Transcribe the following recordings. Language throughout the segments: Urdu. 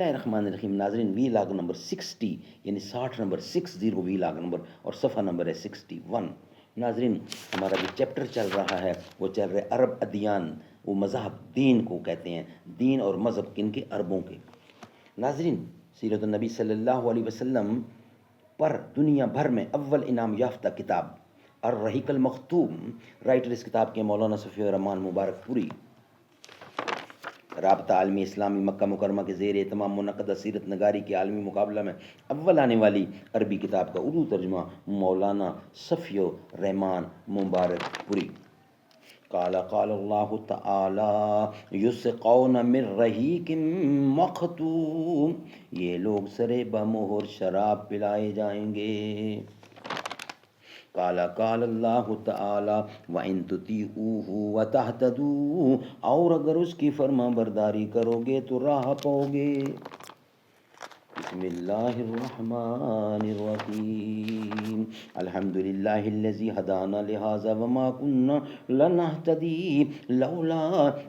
الرحمن الرحیم ناظرین، وی لاگ نمبر 60 یعنی 60 نمبر 60 وی لاگ نمبر اور صفحہ نمبر ہے 61۔ ناظرین، ہمارا جو چیپٹر چل رہا ہے وہ چل رہا ہے عرب ادیان، وہ مذہب دین کو کہتے ہیں، دین اور مذہب کن کے؟ عربوں کے۔ ناظرین، سیرت النبی صلی اللہ علیہ وسلم پر دنیا بھر میں اول انعام یافتہ کتاب الرحیق المختوم، رائٹر اس کتاب کے مولانا صفی الرحمان مبارک پوری، رابطہ عالمی اسلامی مکہ مکرمہ کے زیر اہتمام منعقدہ سیرت نگاری کے عالمی مقابلہ میں اول آنے والی عربی کتاب کا اردو ترجمہ مولانا صفی الرحمان مبارک پوری۔ قال اللہ تعالی یسقون من رحیق مختوم، یہ لوگ سرے بمہر شراب پلائے جائیں گے۔ قال اللہ تعالی وَإِن تُطِيعُوهُ وَتَهْتَدُوا، اور اگر اس کی فرما برداری کرو گے تو راہ پاؤ گے۔ بسم اللہ الرحمن الرحیم، الحمد للہ الذی ہدانا لہذا وما كنا لنهتدی لولا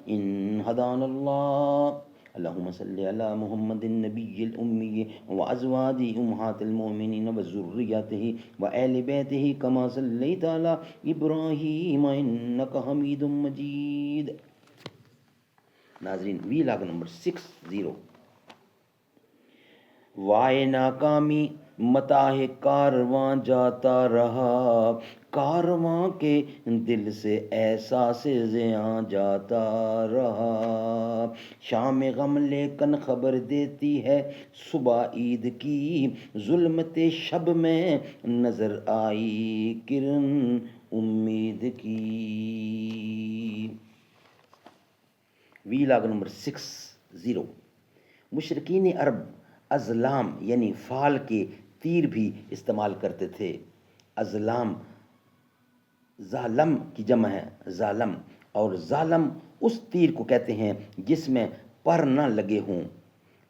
ان ہدانا اللہ، اللہم صلی علی محمد النبی الامی وازواجہ امہات المؤمنین وذریتہ وآل بیتہ کما صلیت علی ابراہیم انک حمید مجید۔ ناظرین، وی لاگ نمبر 60۔ وائے ناکامی متاح کارواں جاتا رہا، کارواں کے دل سے احساس زیاں جاتا رہا، شام غم لیکن خبر دیتی ہے صبح عید کی، ظلمت شب میں نظر آئی کرن امید کی۔ وی لاگ نمبر 60۔ مشرکین عرب ازلام یعنی فال کے تیر بھی استعمال کرتے تھے۔ ازلام ظالم کی جمع ہے ظالم، اور ظالم اس تیر کو کہتے ہیں جس میں پر نہ لگے ہوں۔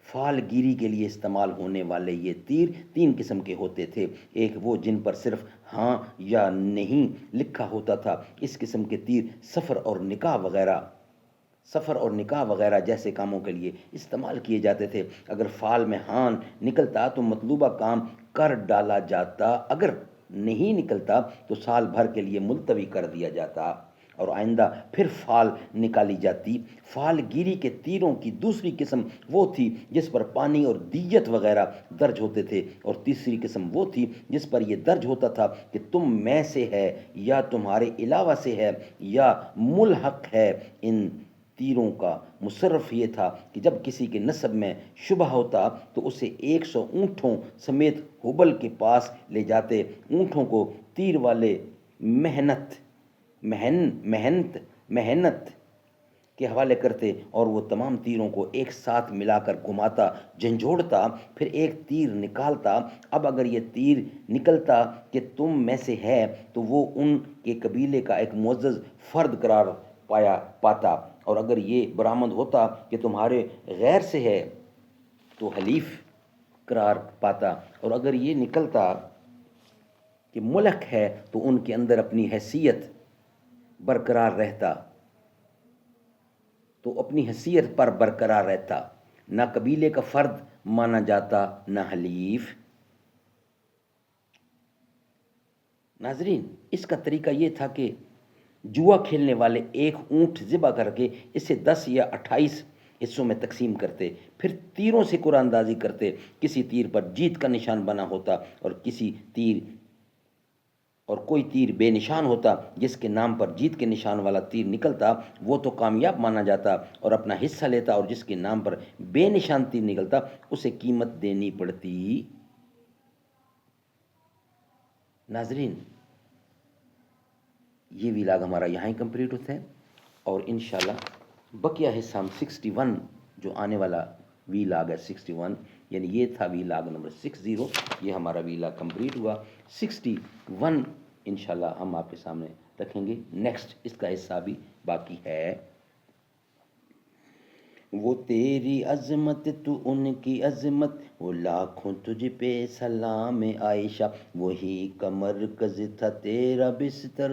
فال گیری کے لیے استعمال ہونے والے یہ تیر 3 قسم کے ہوتے تھے۔ ایک وہ جن پر صرف ہاں یا نہیں لکھا ہوتا تھا، اس قسم کے تیر سفر اور نکاح وغیرہ جیسے کاموں کے لیے استعمال کیے جاتے تھے۔ اگر فال میں ہاں نکلتا تو مطلوبہ کام کر ڈالا جاتا، اگر نہیں نکلتا تو سال بھر کے لیے ملتوی کر دیا جاتا اور آئندہ پھر فال نکالی جاتی۔ فال گیری کے تیروں کی دوسری قسم وہ تھی جس پر پانی اور دیت وغیرہ درج ہوتے تھے، اور تیسری قسم وہ تھی جس پر یہ درج ہوتا تھا کہ تم میں سے ہے یا تمہارے علاوہ سے ہے یا ملحق ہے۔ ان تیروں کا مصرف یہ تھا کہ جب کسی کے نسب میں شبہ ہوتا تو اسے 100 اونٹوں سمیت حبل کے پاس لے جاتے، اونٹوں کو تیر والے محنت کے حوالے کرتے اور وہ تمام تیروں کو ایک ساتھ ملا کر گھماتا، جھنجھوڑتا، پھر ایک تیر نکالتا۔ اب اگر یہ تیر نکلتا کہ تم میں سے ہے تو وہ ان کے قبیلے کا ایک معزز فرد قرار پاتا، اور اگر یہ برآمد ہوتا کہ تمہارے غیر سے ہے تو حلیف قرار پاتا، اور اگر یہ نکلتا کہ ملک ہے تو ان کے اندر اپنی حیثیت برقرار رہتا، تو اپنی حیثیت پر برقرار رہتا، نہ قبیلے کا فرد مانا جاتا نہ حلیف۔ ناظرین، اس کا طریقہ یہ تھا کہ جوا کھیلنے والے ایک اونٹ ذبح کر کے اسے 10 یا 28 حصوں میں تقسیم کرتے، پھر تیروں سے قرآن اندازی کرتے۔ کسی تیر پر جیت کا نشان بنا ہوتا اور کوئی تیر بے نشان ہوتا، جس کے نام پر جیت کے نشان والا تیر نکلتا وہ تو کامیاب مانا جاتا اور اپنا حصہ لیتا، اور جس کے نام پر بے نشان تیر نکلتا اسے قیمت دینی پڑتی۔ ناظرین، یہ ویلاگ ہمارا یہاں ہی کمپلیٹ ہوتا ہے، اور انشاءاللہ بقیہ حصہ ہم 61 جو آنے والا ویلاگ ہے 61، یعنی یہ تھا ویلاگ نمبر 60، یہ ہمارا ویلاگ کمپلیٹ ہوا۔ 61 انشاءاللہ ہم آپ کے سامنے رکھیں گے، نیکسٹ اس کا حصہ بھی باقی ہے۔ وہ تیری عظمت تو ان کی عظمت، وہ لاکھوں تجھ پہ سلام عائشہ، وہی کا مرکز تھا تیرا بستر،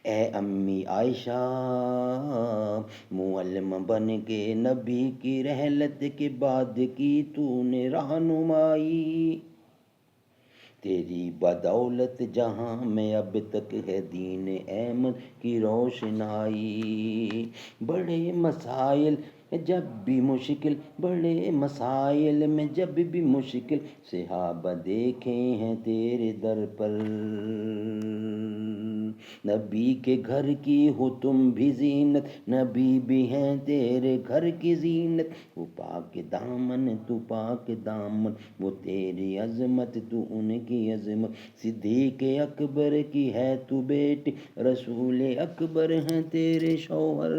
اے امی عائشہ معلم بن کے نبی کی رحلت کے بعد کی تو نے رہنمائی، تیری بدولت جہاں میں اب تک ہے دین احمد کی روشنائی، بڑے مسائل جب بھی مشکل، بڑے مسائل میں جب بھی مشکل، صحابہ دیکھے ہیں تیرے در پر، نبی کے گھر کی ہو تم بھی زینت، نبی بھی ہیں تیرے گھر کی زینت، وہ پاک دامن تو پاک دامن، وہ تیری عظمت تو ان کی عظمت، صدیق اکبر کی ہے تو بیٹی، رسول اکبر ہیں تیرے شوہر،